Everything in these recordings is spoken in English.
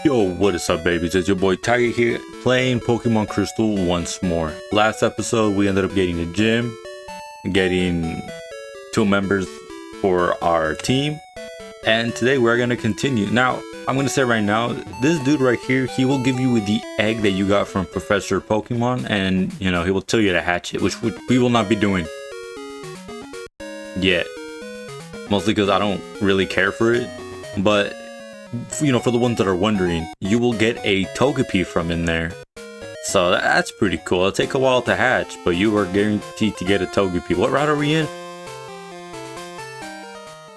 Yo, what is up, babies? It's your boy Tiger here, playing Pokemon Crystal once more. Last episode, we ended up getting a gym, getting 2 members for our team, and today we're gonna continue. Now, I'm gonna say right now, this dude right here, he will give you the egg that you got from Professor Pokemon, and he will tell you to hatch it, which we will not be doing yet. Mostly because I don't really care for it, but for the ones that are wondering, you will get a Togepi from in there. So that's pretty cool. It'll take a while to hatch, but you are guaranteed to get a Togepi. What route are we in?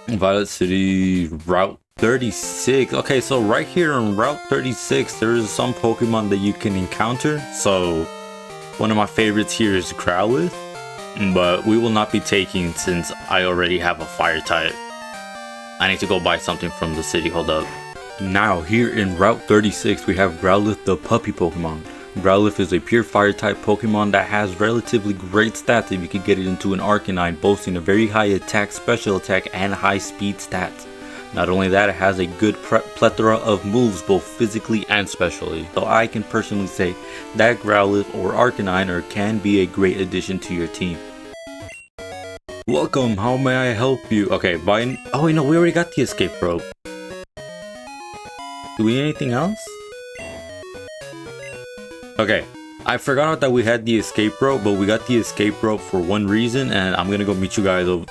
Violet City, Route 36. Okay, so right here on Route 36, there's some Pokemon that you can encounter. So one of my favorites here is Growlithe, but we will not be taking since I already have a fire type. I need to go buy something from the city. Hold up. Now, here in Route 36, we have Growlithe, the puppy Pokemon. Growlithe is a pure fire type Pokemon that has relatively great stats if you could get it into an Arcanine, boasting a very high attack, special attack, and high speed stats. Not only that, it has a good plethora of moves, both physically and specially. So I can personally say that Growlithe or Arcanine can be a great addition to your team. Welcome, how may I help you? Okay, oh wait, no, we already got the escape rope. Do we need anything else? Okay, I forgot that we had the escape rope, but we got the escape rope for one reason, and I'm gonna go meet you guys over.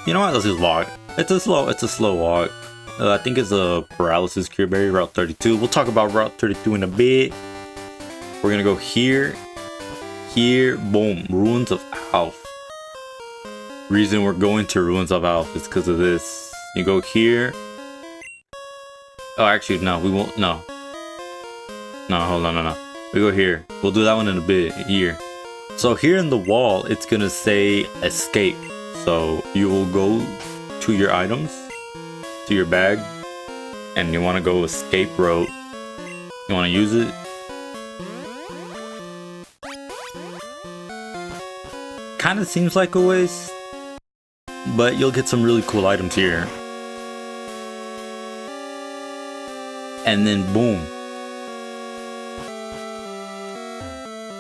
You know what, let's just walk. It's a slow walk. I think it's a paralysis cure berry, Route 32. We'll talk about Route 32 in a bit. We're gonna go here, boom, Ruins of Alph. Reason we're going to Ruins of Alph is because of this. You go here. Oh, actually, no, we won't. No, hold on, no. We go here. We'll do that one in a bit. Here. So here in the wall, it's gonna say escape. So you will go to your items, to your bag, and you want to go escape rope. You want to use it. Kind of seems like a waste, but you'll get some really cool items here. And then boom.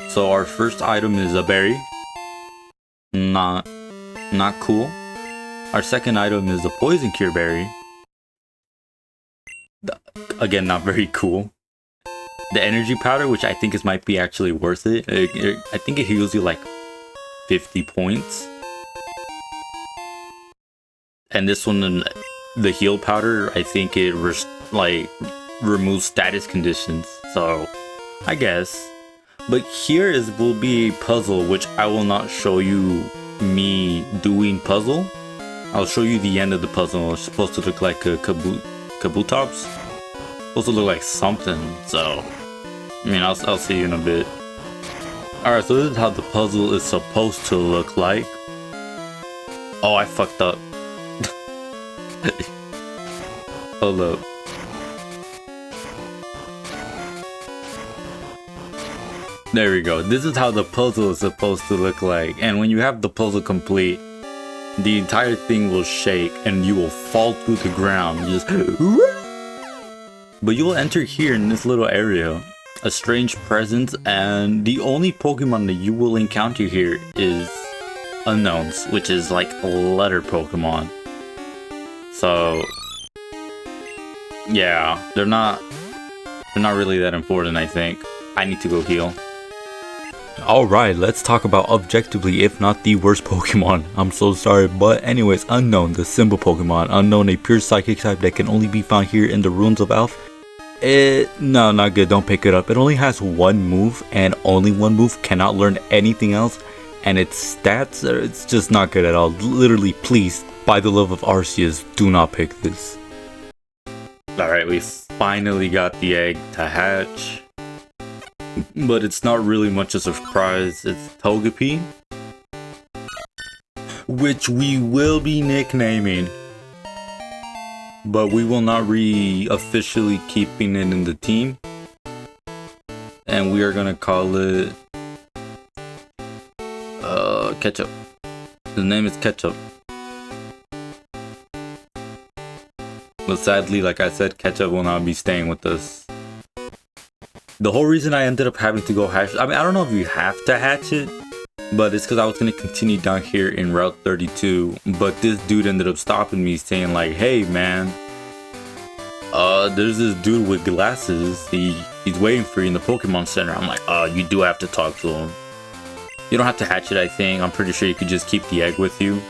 So our first item is a berry. Not cool. Our second item is a poison cure berry. Again, not very cool. The energy powder, which I think might be actually worth it. I think it heals you like 50 points. And this one, the heal powder, I think it removes status conditions. So I guess. But here will be a puzzle, which I will not show you me doing puzzle. I'll show you the end of the puzzle. It's supposed to look like a Kabutops. Supposed to look like something. So I'll see you in a bit. Alright, so this is how the puzzle is supposed to look like. Oh, I fucked up. Hold up. There we go. This is how the puzzle is supposed to look like. And when you have the puzzle complete, the entire thing will shake and you will fall through the ground. But you will enter here in this little area. A strange presence, and the only Pokemon that you will encounter here is unknowns, which is like a letter Pokemon. So yeah, they're not really that important, I think. I need to go heal. Alright, let's talk about objectively, if not the worst Pokemon. I'm so sorry, but anyways, Unknown, the symbol Pokemon. Unknown, a pure psychic type that can only be found here in the Ruins of Alph. No, not good, don't pick it up. It only has one move, and only one move, cannot learn anything else. And its stats, it's just not good at all. Literally, please, by the love of Arceus, do not pick this. Alright, we finally got the egg to hatch. But it's not really much of a surprise. It's Togepi, which we will be nicknaming, but we will not officially keeping it in the team. And we are gonna call it Ketchup. The name is Ketchup. But sadly, like I said, Ketchup will not be staying with us. The whole reason I ended up having to go hatch, I mean, I don't know if you have to hatch it, but it's because I was going to continue down here in Route 32. But this dude ended up stopping me saying like, hey man, there's this dude with glasses. He's waiting for you in the Pokemon Center. I'm like, you do have to talk to him. You don't have to hatch it, I think. I'm pretty sure you could just keep the egg with you.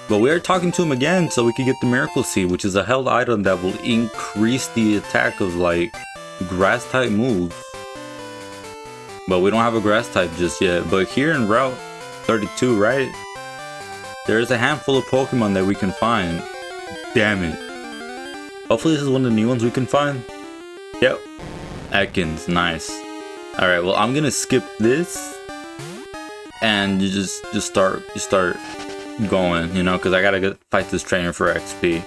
But we are talking to him again so we could get the Miracle Seed, which is a held item that will increase the attack of like grass type moves. But we don't have a grass type just yet. But here in Route 32, right? There's a handful of Pokemon that we can find. Damn it. Hopefully this is one of the new ones we can find. Yep. Ekans, nice. Alright, well I'm gonna skip this. And you just start going, you know, because I gotta fight this trainer for XP.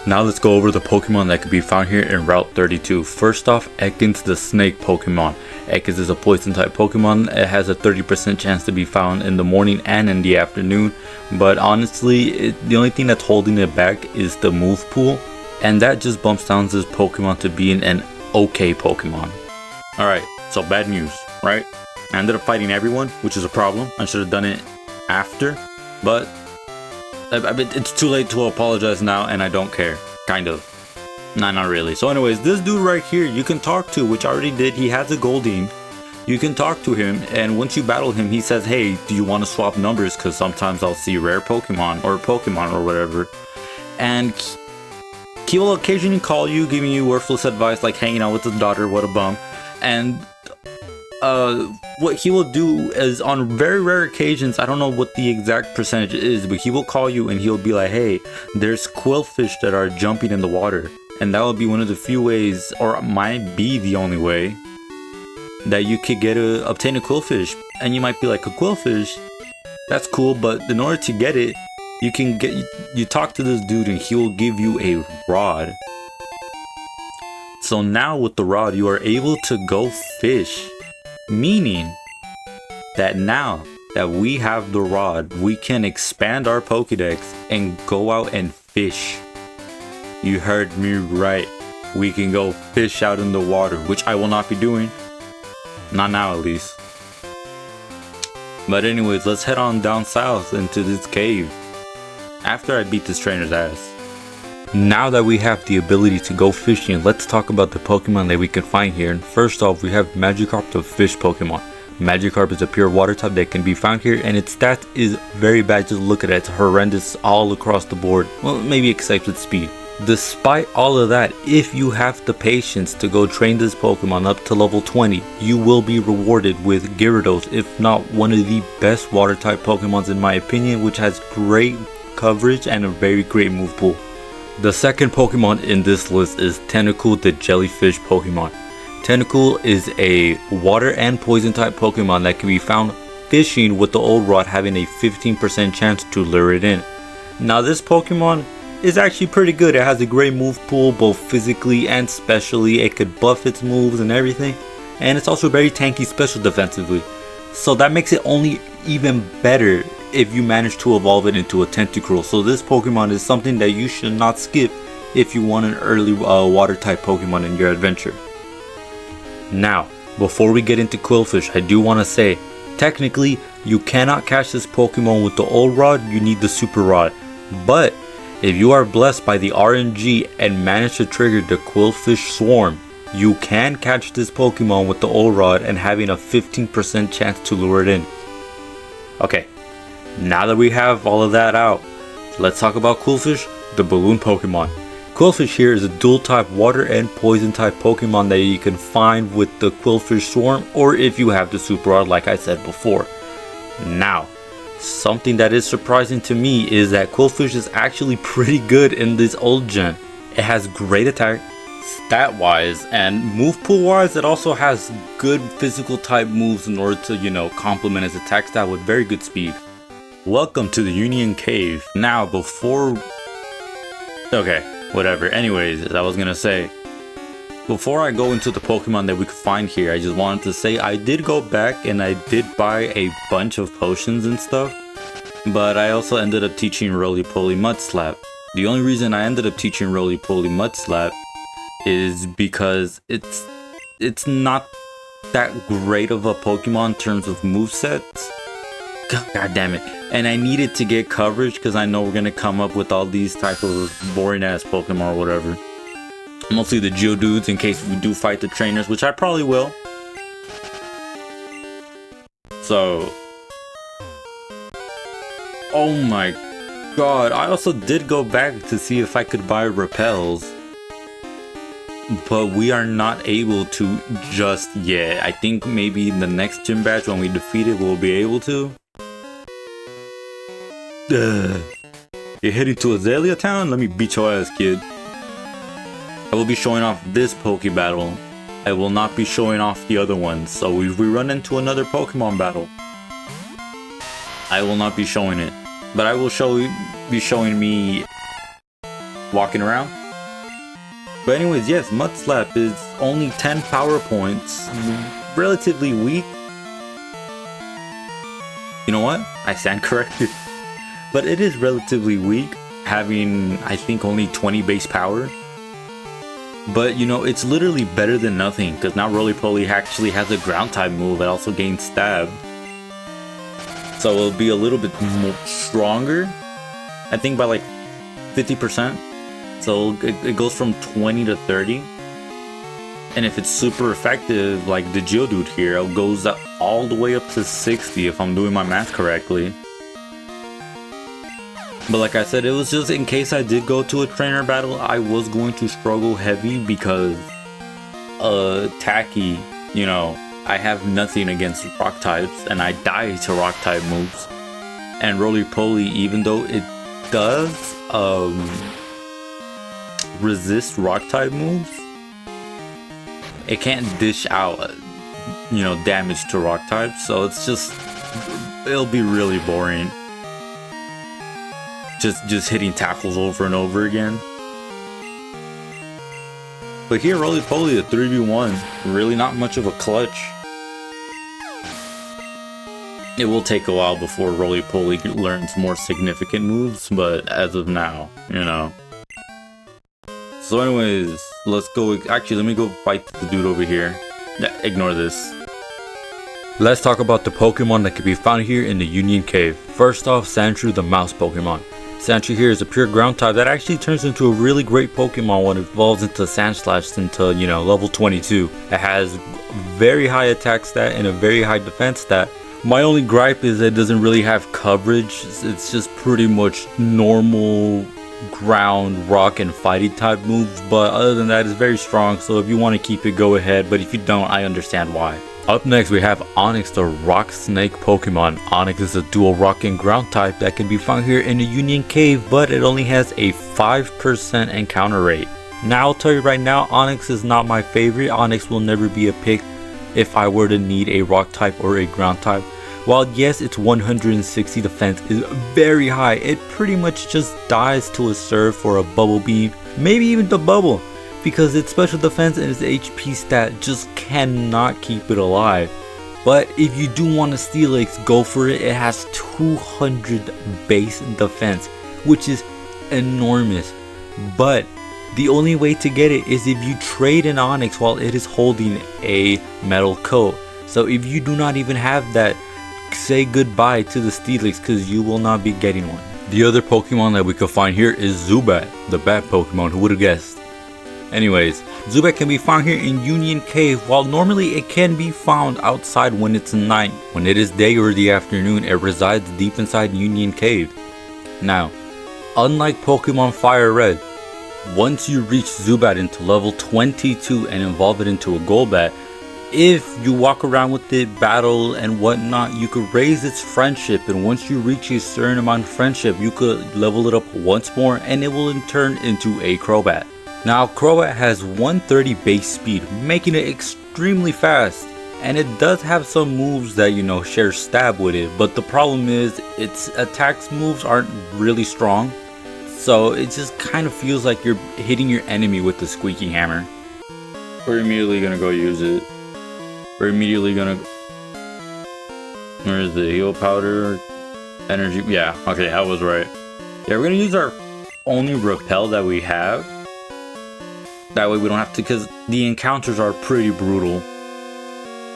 Now let's go over the Pokemon that could be found here in Route 32. First off, Ekans the Snake Pokemon. Ekans is a poison type Pokemon. It has a 30% chance to be found in the morning and in the afternoon. But honestly, the only thing that's holding it back is the move pool. And that just bumps down this Pokemon to being an okay Pokemon. Alright, so bad news, right? I ended up fighting everyone, which is a problem. I should have done it after. But it's too late to apologize now, and I don't care. Kind of. Nah, not really. So anyways, this dude right here, you can talk to, which I already did. He has a Goldeen. You can talk to him, and once you battle him, he says, hey, do you want to swap numbers? Because sometimes I'll see rare Pokemon or whatever. And he will occasionally call you, giving you worthless advice, like hanging out with his daughter, what a bum. And what he will do is on very rare occasions, I don't know what the exact percentage is, but he will call you and he'll be like, hey, there's quillfish that are jumping in the water. And that will be one of the few ways, or might be the only way, that you could obtain a quillfish. And you might be like, a quillfish? That's cool, but in order to get it, you talk to this dude and he will give you a rod. So now with the rod, you are able to go fish. Meaning that now that we have the rod, we can expand our Pokédex and go out and fish. You heard me right. We can go fish out in the water, which I will not be doing. Not now, at least. But anyways, let's head on down south into this cave. After I beat this trainer's ass. Now that we have the ability to go fishing, let's talk about the Pokemon that we can find here. And first off, we have Magikarp, the fish Pokemon. Magikarp is a pure water type that can be found here, and its stats is very bad. Just look at it, it's horrendous all across the board. Well, maybe except with speed. Despite all of that, if you have the patience to go train this Pokemon up to level 20, you will be rewarded with Gyarados, if not one of the best water type Pokemons in my opinion, which has great coverage and a very great move pool. The second Pokemon in this list is Tentacool, the jellyfish Pokemon. Tentacool is a water and poison type Pokemon that can be found fishing, with the old rod having a 15% chance to lure it in. Now this Pokemon is actually pretty good. It has a great move pool both physically and specially. It could buff its moves and everything. And it's also very tanky special defensively. So that makes it only even better if you manage to evolve it into a Tentacruel. So this Pokemon is something that you should not skip if you want an early water type Pokemon in your adventure. Now, before we get into Quillfish, I do want to say, technically, you cannot catch this Pokemon with the old rod, you need the Super Rod. But if you are blessed by the RNG and manage to trigger the Quillfish Swarm, you can catch this Pokemon with the old rod and having a 15% chance to lure it in. Okay. Now that we have all of that out, let's talk about Quillfish, the balloon Pokemon. Quillfish here is a dual type water and poison type Pokemon that you can find with the Quillfish Swarm, or if you have the Super Rod like I said before. Now, something that is surprising to me is that Quillfish is actually pretty good in this old gen. It has great attack, stat wise, and move pool wise. It also has good physical type moves in order to, you know, complement its attack stat with very good speed. Welcome to the Union Cave. Now before... Okay, whatever. Anyways, I was gonna say, before I go into the Pokemon that we could find here, I just wanted to say I did go back and I did buy a bunch of potions and stuff. But I also ended up teaching Roly Poly Mud Slap. The only reason I ended up teaching Roly-Poly Mud Slap is because it's not that great of a Pokemon in terms of movesets. God damn it. And I needed to get coverage because I know we're going to come up with all these type of boring ass Pokemon or whatever. Mostly the Geodudes in case we do fight the trainers, which I probably will. So, oh my god, I also did go back to see if I could buy repels. But we are not able to just yet. I think maybe the next gym badge when we defeat it, we'll be able to. You're heading to Azalea Town? Let me beat your ass, kid. I will be showing off this Poke Battle. I will not be showing off the other ones. So if we run into another Pokemon battle, I will not be showing it. But I will be showing me walking around. But anyways, yes, Mud Slap is only 10 power points. Relatively weak. You know what? I stand corrected. But it is relatively weak, having, I think, only 20 base power. But, you know, it's literally better than nothing, because now Roly-Poly actually has a ground type move that also gains stab. So it'll be a little bit more stronger, I think by like 50%. So it goes from 20 to 30. And if it's super effective, like the Geodude here, it goes all the way up to 60 if I'm doing my math correctly. But like I said, it was just in case I did go to a trainer battle, I was going to struggle heavy because Tacky, you know, I have nothing against rock types and I die to rock type moves. And Roly-Poly, even though it does resist rock type moves, it can't dish out, you know, damage to rock types. So it's just, it'll be really boring. Just hitting tackles over and over again. But here, Roly-Poly, a 3v1, really not much of a clutch. It will take a while before Roly-Poly learns more significant moves, but as of now, you know. So anyways, let's go. Actually, let me go fight the dude over here. Ignore this. Let's talk about the Pokemon that can be found here in the Union Cave. First off, Sandshrew, the mouse Pokemon. Sandshrew here is a pure ground type that actually turns into a really great Pokemon when it evolves into Sandslash into, you know, level 22. It has very high attack stat and a very high defense stat. My only gripe is that it doesn't really have coverage. It's just pretty much normal ground, rock, and fighting type moves. But other than that, it's very strong. So if you want to keep it, go ahead. But if you don't, I understand why. Up next, we have Onix, the rock snake Pokemon. Onix is a dual rock and ground type that can be found here in the Union Cave, but it only has a 5% encounter rate. Now, I'll tell you right now, Onix is not my favorite. Onix will never be a pick if I were to need a rock type or a ground type. While yes, its 160 defense is very high, it pretty much just dies to a Surf or a Bubble Beam, maybe even the Bubble, because its special defense and its HP stat just cannot keep it alive. But if you do want a Steelix, go for it. It has 200 base defense, which is enormous. But the only way to get it is if you trade an Onix while it is holding a metal coat. So if you do not even have that, say goodbye to the Steelix because you will not be getting one. The other Pokemon that we could find here is Zubat, the bat Pokemon. Who would have guessed? Anyways, Zubat can be found here in Union Cave, while normally it can be found outside when it's night. When it is day or the afternoon, it resides deep inside Union Cave. Now, unlike Pokemon Fire Red, once you reach Zubat into level 22 and evolve it into a Golbat, if you walk around with it, battle and whatnot, you could raise its friendship, and once you reach a certain amount of friendship, you could level it up once more and it will in turn into a Crobat. Now, Crobat has 130 base speed, making it extremely fast, and it does have some moves that, you know, share stab with it, but the problem is its attacks moves aren't really strong, so it just kind of feels like you're hitting your enemy with the squeaky hammer. We're immediately gonna go use it. We're immediately gonna... Where is the heal powder? Energy? Yeah, okay, I was right. Yeah, we're gonna use our only repel that we have. That way we don't have to, because the encounters are pretty brutal.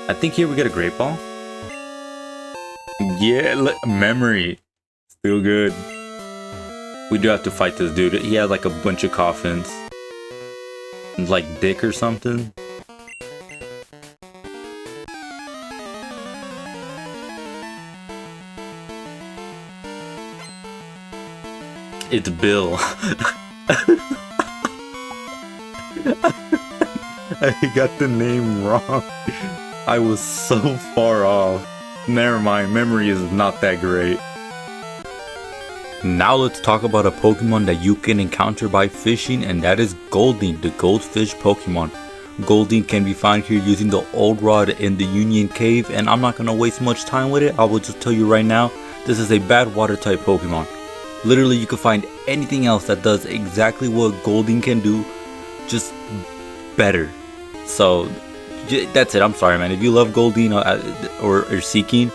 I think here we get a Great Ball. Yeah, memory. Still good. We do have to fight this dude. He has like a bunch of coffins. Like Dick or something. It's Bill. I got the name wrong. I was so far off. Never mind, memory is not that great. Now let's talk about a Pokemon that you can encounter by fishing, and that is Goldeen, the goldfish Pokemon. Goldeen can be found here using the old rod in the Union Cave, and I'm not going to waste much time with it. I will just tell you right now, this is a bad water type Pokemon. Literally, you can find anything else that does exactly what Goldeen can do, just better. So that's it. I'm sorry, man. If you love Goldeen or seeking,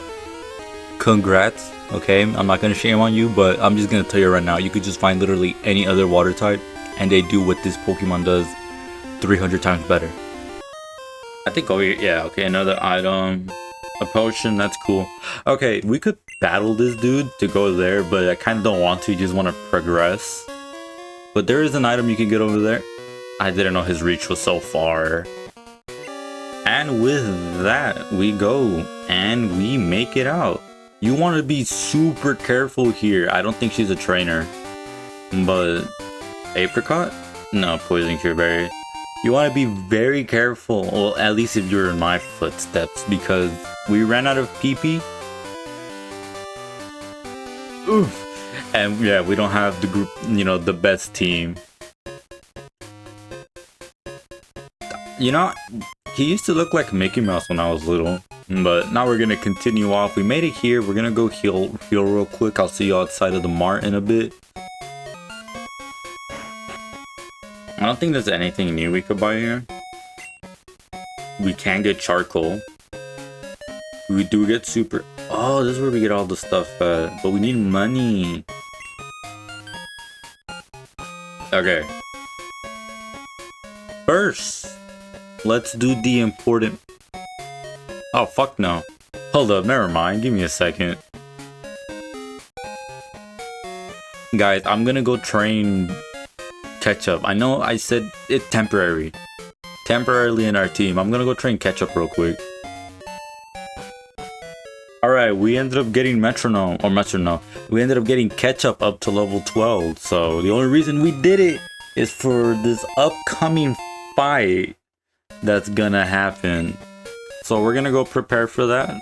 congrats. Okay, I'm not gonna shame on you, but I'm just gonna tell you right now, you could just find literally any other water type and they do what this Pokemon does 300 times better. I think over here, yeah, okay, another item, a potion, that's cool. Okay, we could battle this dude to go there, but I kind of don't want to, just want to progress. But there is an item you can get over there. I didn't know his reach was so far. And with that, we go and we make it out. You want to be super careful here. I don't think she's a trainer. But apricot? No, poison cure berry. You want to be very careful. Well, at least if you're in my footsteps, because we ran out of PP. Oof. And yeah, we don't have the group, you know, the best team. You know, he used to look like Mickey Mouse when I was little. But now we're gonna continue off. We made it here. We're gonna go heal real quick. I'll see you outside of the mart in a bit. I don't think there's anything new we could buy here. We can get charcoal. We do get super. Oh, this is where we get all the stuff at. But we need money. Okay. First, let's do the important. Oh, fuck no. Hold up, never mind. Give me a second. Guys, I'm gonna go train Ketchup. I know I said it temporary. Temporarily in our team. I'm gonna go train Ketchup real quick. Alright, we ended up getting Metronome. We ended up getting Ketchup up to level 12. So the only reason we did it is for this upcoming fight that's gonna happen. So we're gonna go prepare for that.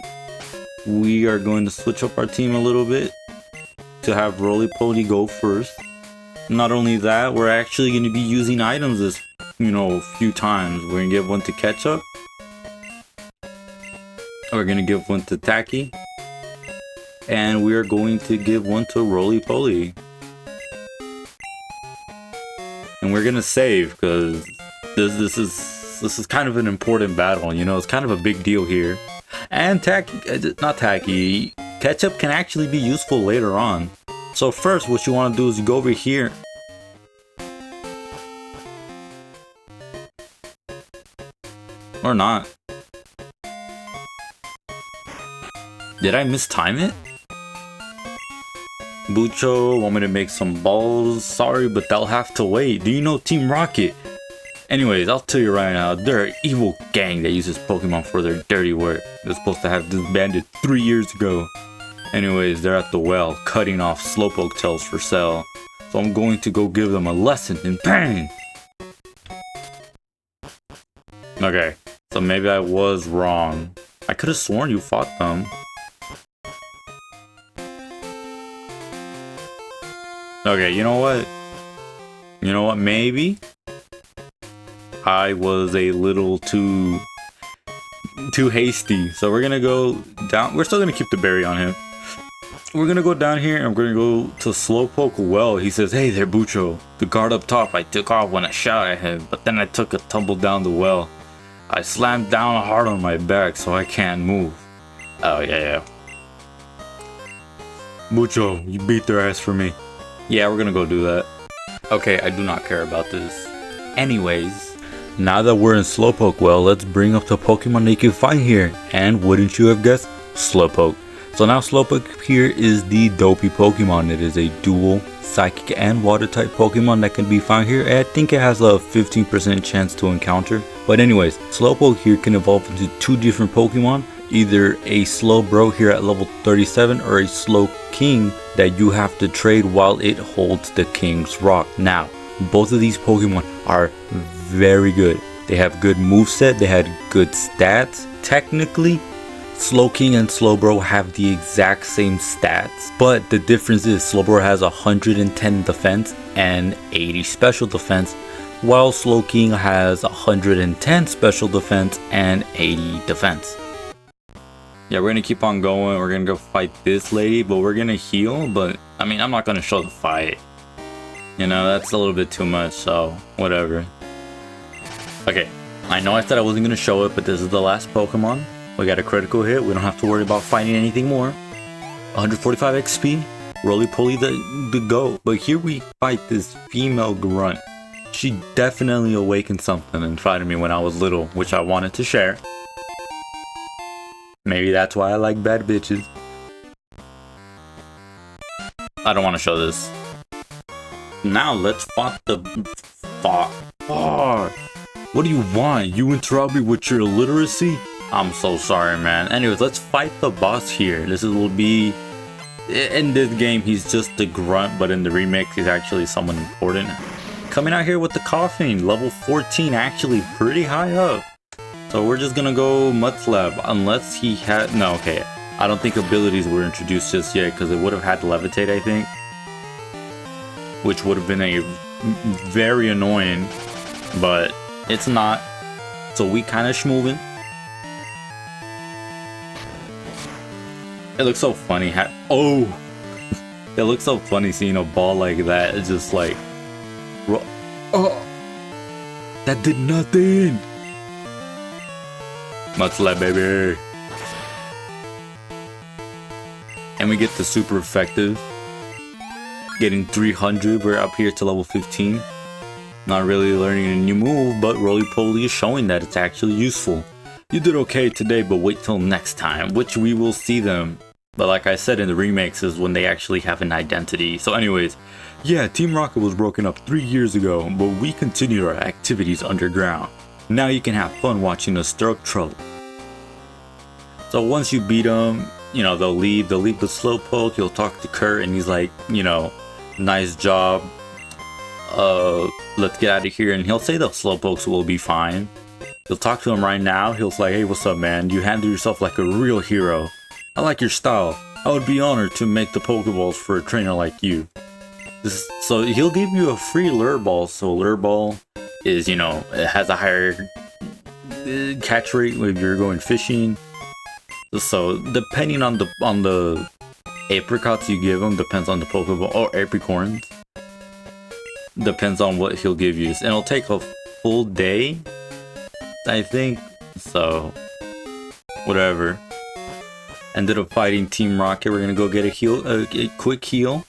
We are going to switch up our team a little bit to have Roly-Poly go first. Not only that, we're actually going to be using items this, you know, a few times. We're gonna give one to Ketchup. We're gonna give one to Tacky. And we're going to give one to Roly-Poly. And we're gonna save because this is kind of an important battle, you know, it's kind of a big deal here. And Tacky, Ketchup can actually be useful later on. So first, what you want to do is you go over here. Or not. Did I mistime it? Bucho, want me to make some balls? Sorry, but they'll have to wait. Do you know Team Rocket? Anyways, I'll tell you right now, they're an evil gang that uses Pokemon for their dirty work. They're supposed to have disbanded 3 years ago. Anyways, they're at the well, cutting off Slowpoke tails for sale. So I'm going to go give them a lesson in pain. Okay, so maybe I was wrong. I could have sworn you fought them. Okay, you know what? You know what, maybe I was a little too hasty. So we're gonna go down. We're still gonna keep the berry on him. We're gonna go down here and we're gonna go to Slowpoke well. He says, hey there, Bucho. The guard up top I took off when I shot at him, but then I took a tumble down the well. I slammed down hard on my back so I can't move. Oh yeah. Bucho, you beat their ass for me. Yeah, we're gonna go do that. Okay, I do not care about this. Anyways, now that we're in Slowpoke, well, let's bring up the Pokemon that you can find here. And wouldn't you have guessed? Slowpoke. So now Slowpoke here is the dopey Pokemon. It is a dual Psychic and Water type Pokemon that can be found here. I think it has a 15% chance to encounter. But anyways, Slowpoke here can evolve into two different Pokemon. Either a Slowbro here at level 37 or a Slowking that you have to trade while it holds the King's Rock. Now, both of these Pokemon are very good. They have good moveset, they had good stats. Technically, Slowking and Slowbro have the exact same stats, but the difference is Slowbro has 110 defense and 80 special defense, while Slowking has 110 special defense and 80 defense. Yeah, we're gonna keep on going. We're gonna go fight this lady, but we're gonna heal. But I mean, I'm not gonna show the fight. You know, that's a little bit too much, so whatever. Okay, I know I said I wasn't gonna show it, but this is the last Pokemon. We got a critical hit. We don't have to worry about fighting anything more. 145 XP. Roly-poly the GOAT. But here we fight this female grunt. She definitely awakened something inside of me when I was little, which I wanted to share. Maybe that's why I like bad bitches. I don't want to show this. Now let's fight the... What do you want? You interrupt me with your illiteracy? I'm so sorry, man. Anyways, let's fight the boss here. This will be... In this game, he's just a grunt, but in the remix, he's actually someone important. Coming out here with the Coughing, level 14, actually pretty high up. So we're just gonna go Mudslap, unless he had... No, okay. I don't think abilities were introduced just yet, because it would have had Levitate, I think. Which would have been a very annoying, but it's not. So we kind of schmoving. It looks so funny. Oh! It looks so funny seeing a ball like that. It's just like... Oh! That did nothing! Mudslap, baby! And we get the super effective. Getting 300, we're up here to level 15. Not really learning a new move, but Roly-Poly is showing that it's actually useful. You did okay today, but wait till next time, which we will see them. But like I said in the remakes is when they actually have an identity. So anyways, yeah, Team Rocket was broken up 3 years ago, but we continued our activities underground. Now you can have fun watching us stir up trouble. So once you beat them, you know, they'll leave the Slowpoke, you'll talk to Kurt and he's like, you know, nice job. Let's get out of here, and he'll say the Slowpokes will be fine. You'll talk to him right now, he'll say, hey, what's up, man? You handle yourself like a real hero. I like your style. I would be honored to make the Pokeballs for a trainer like you. So he'll give you a free Lure Ball. So Lure Ball is, you know, it has a higher catch rate when you're going fishing. So depending on the apricots you give him, depends on the Pokeball, or apricorns. Depends on what he'll give you. And it'll take a full day, I think. So whatever. Ended up fighting Team Rocket. We're gonna go get a quick heal.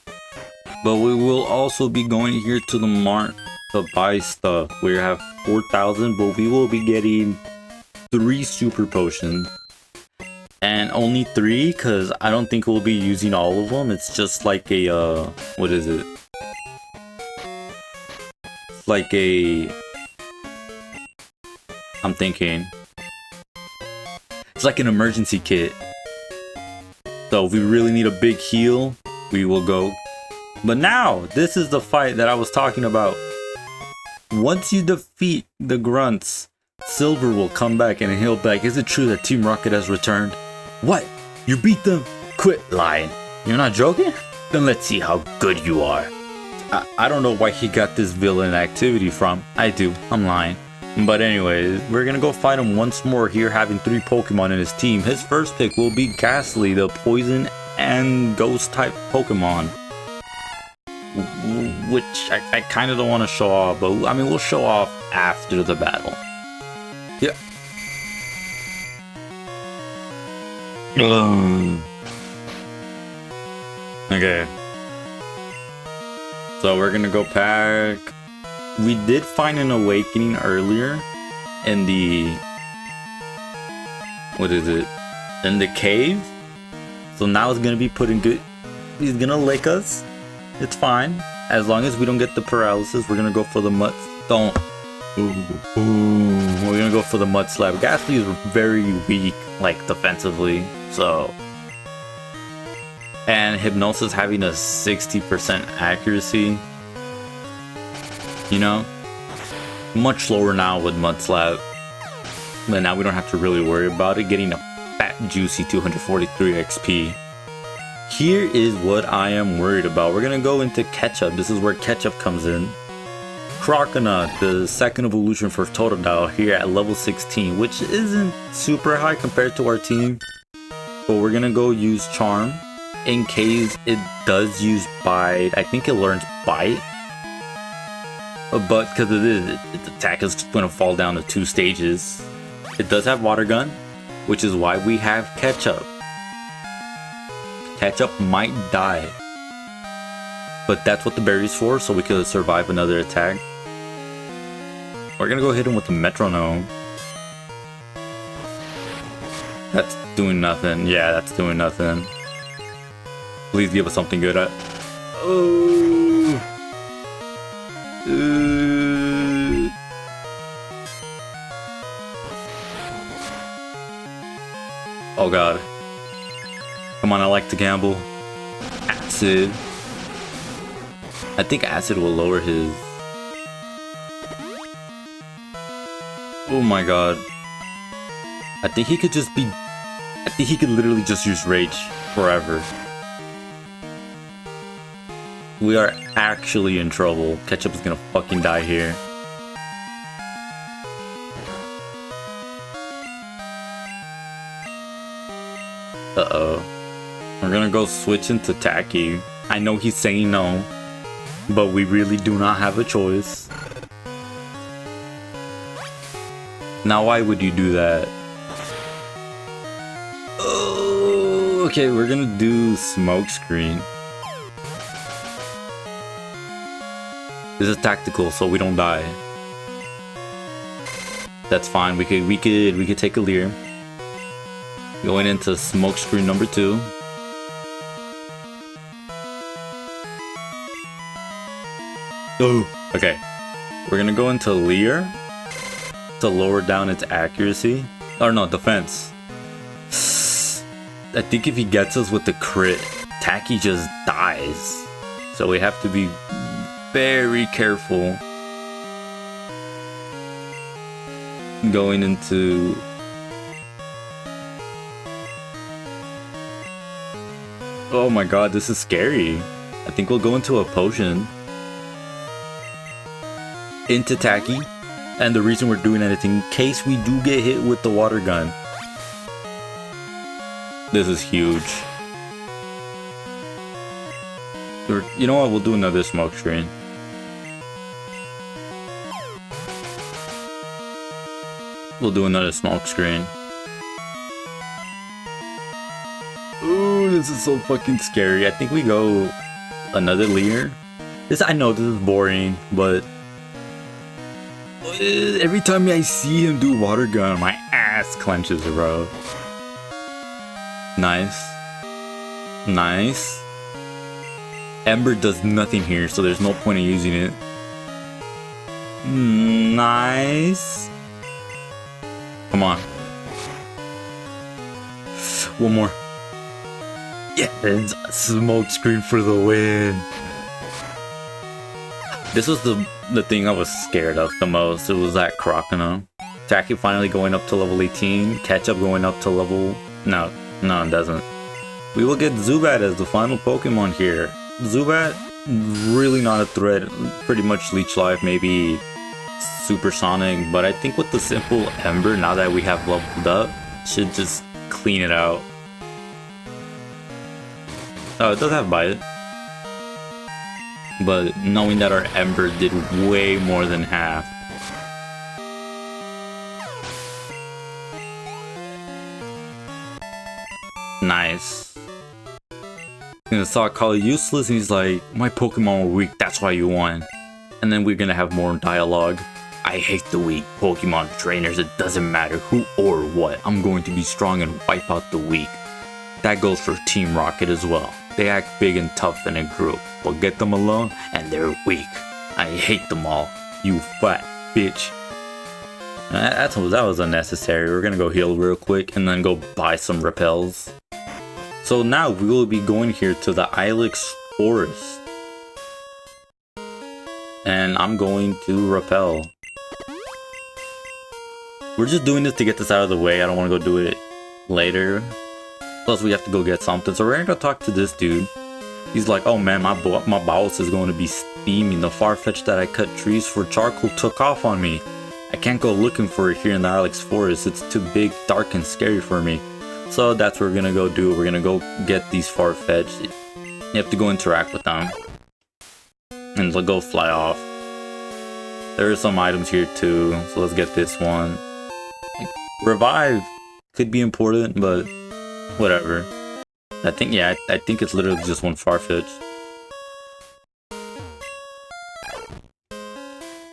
But we will also be going here to the mart to buy stuff. We have 4,000, but we will be getting 3 super potions. And only 3, because I don't think we'll be using all of them. It's just like a, what is it? It's like a... I'm thinking. It's like an emergency kit. So if we really need a big heal, we will go. But now, this is the fight that I was talking about. Once you defeat the grunts, Silver will come back and he'll be like, is it true that Team Rocket has returned? What? You beat them? Quit lying. You're not joking? Then let's see how good you are. I don't know why he got this villain activity from. I do. I'm lying. But anyways, we're gonna go fight him once more here, having 3 Pokemon in his team. His first pick will be Ghastly, the poison and ghost type Pokemon. Which I kind of don't want to show off, but I mean, we'll show off after the battle. Yeah. Okay. So we're gonna go pack. We did find an awakening earlier in the... What is it? In the cave. So now it's gonna be putting good. He's gonna lick us. It's fine. As long as we don't get the paralysis, we're gonna go for the mud. Don't. Ooh. We're gonna go for the mud slap. Ghastly is very weak, like defensively. So. And Hypnosis having a 60% accuracy. You know? Much lower now with mud slap. But now we don't have to really worry about it. Getting a fat, juicy 243 XP. Here is what I am worried about. We're gonna go into Ketchup. This is where Ketchup comes in. Croconaut, the second evolution for Totodile here at level 16, which isn't super high compared to our team. But we're gonna go use Charm. In case it does use Bite. I think it learns Bite. But because its attack is gonna fall down to 2 stages. It does have Water Gun, which is why we have Ketchup. Ketchup might die. But that's what the berry's for, so we could survive another attack. We're gonna go hit him with the Metronome. That's doing nothing. Yeah, that's doing nothing. Please give us something good. Oh. Oh god. Come on, I like to gamble. Acid. I think Acid will lower his... Oh my god. I think he could just be... I think he could literally just use Rage forever. We are actually in trouble. Ketchup is gonna fucking die here. Uh-oh. We're gonna go switch into Tacky. I know he's saying no, but we really do not have a choice. Now why would you do that? Oh, okay, we're gonna do Smokescreen. This is tactical, so we don't die. That's fine. We could take a Leer. Going into Smokescreen number 2. Oh, okay. We're gonna go into Leer to lower down its accuracy. Or no, defense. I think if he gets us with the crit, Tacky just dies. So we have to be very careful going into... Oh my god, this is scary. I think we'll go into a potion. Into Tacky. And the reason we're doing that is in case we do get hit with the water gun. This is huge. You know what, we'll do another Smokescreen. We'll do another Smokescreen. Ooh, this is so fucking scary. I think we go another Leer. I know this is boring, but every time I see him do water gun, my ass clenches, bro. Nice. Nice. Ember does nothing here, so there's no point in using it. Nice. Come on. One more. Yes! Smokescreen for the win. This was the thing I was scared of the most. It was that Croconaut. Tacky finally going up to level 18. Ketchup going up to level... No, it doesn't. We will get Zubat as the final Pokemon here. Zubat, really not a threat. Pretty much Leech Life, maybe Supersonic. But I think with the simple Ember, now that we have leveled up, should just clean it out. Oh, it does have Bite. But knowing that our Ember did way more than half. Nice. Gonna start calling useless, and he's like, my Pokemon were weak, that's why you won. And then we're gonna have more dialogue. I hate the weak Pokemon trainers, it doesn't matter who or what. I'm going to be strong and wipe out the weak. That goes for Team Rocket as well. They act big and tough in a group, but get them alone and they're weak. I hate them all, you fat bitch. That was unnecessary. We're gonna go heal real quick and then go buy some repels. So now we will be going here to the Ilex Forest. And I'm going to repel. We're just doing this to get this out of the way. I don't want to go do it later. Plus we have to go get something. So we're gonna go talk to this dude. He's like, oh man, my bowels is going to be steaming. The Farfetch'd that I cut trees for charcoal took off on me. I can't go looking for it here in the Ilex Forest. It's too big, dark, and scary for me. So that's what we're gonna go do. We're gonna go get these Farfetch'd. You have to go interact with them. And they'll go fly off. There are some items here too. So let's get this one. Revive could be important, but whatever. I think it's literally just one Farfetch.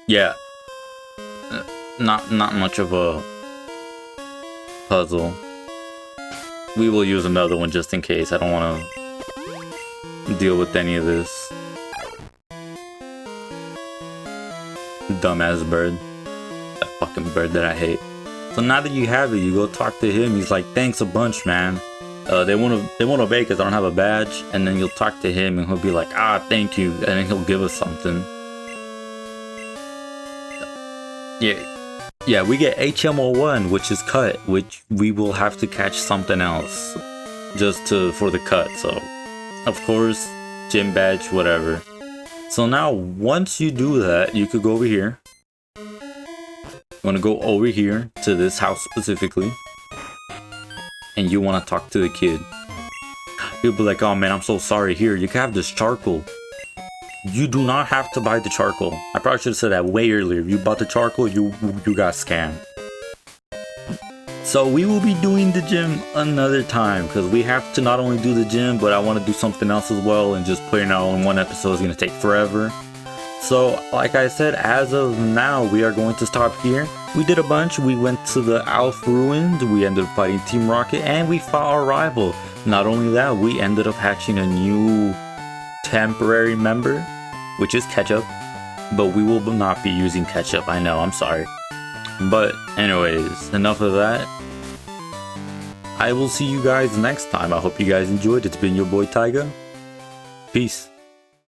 Yeah. Not much of a puzzle. We will use another one just in case. I don't want to deal with any of this. Dumbass bird. That fucking bird that I hate. So now that you have it, you go talk to him. He's like, thanks a bunch, man. They won't obey because I don't have a badge. And then you'll talk to him and he'll be like, ah, thank you. And then he'll give us something. Yeah, we get HMO1, which is cut, which we will have to catch something else just for the cut. So, of course, gym badge, whatever. So now, once you do that, you could go over here. You want to go over here to this house specifically. And you want to talk to the kid. He'll be like, oh man, I'm so sorry. Here, you can have this charcoal. You do not have to buy the charcoal. I probably should have said that way earlier. If you bought the charcoal, you got scammed. So we will be doing the gym another time because we have to not only do the gym, but I want to do something else as well, and just putting out in one episode is going to take forever. So like I said, as of now, we are going to stop here. We did a bunch. We went to the Alph Ruins. We ended up fighting Team Rocket and we fought our rival. Not only that, we ended up hatching a new temporary member, which is Ketchup, but we will not be using Ketchup. I know, I'm sorry. But anyways, enough of that. I will see you guys next time. I hope you guys enjoyed. It's been your boy Taiga. Peace.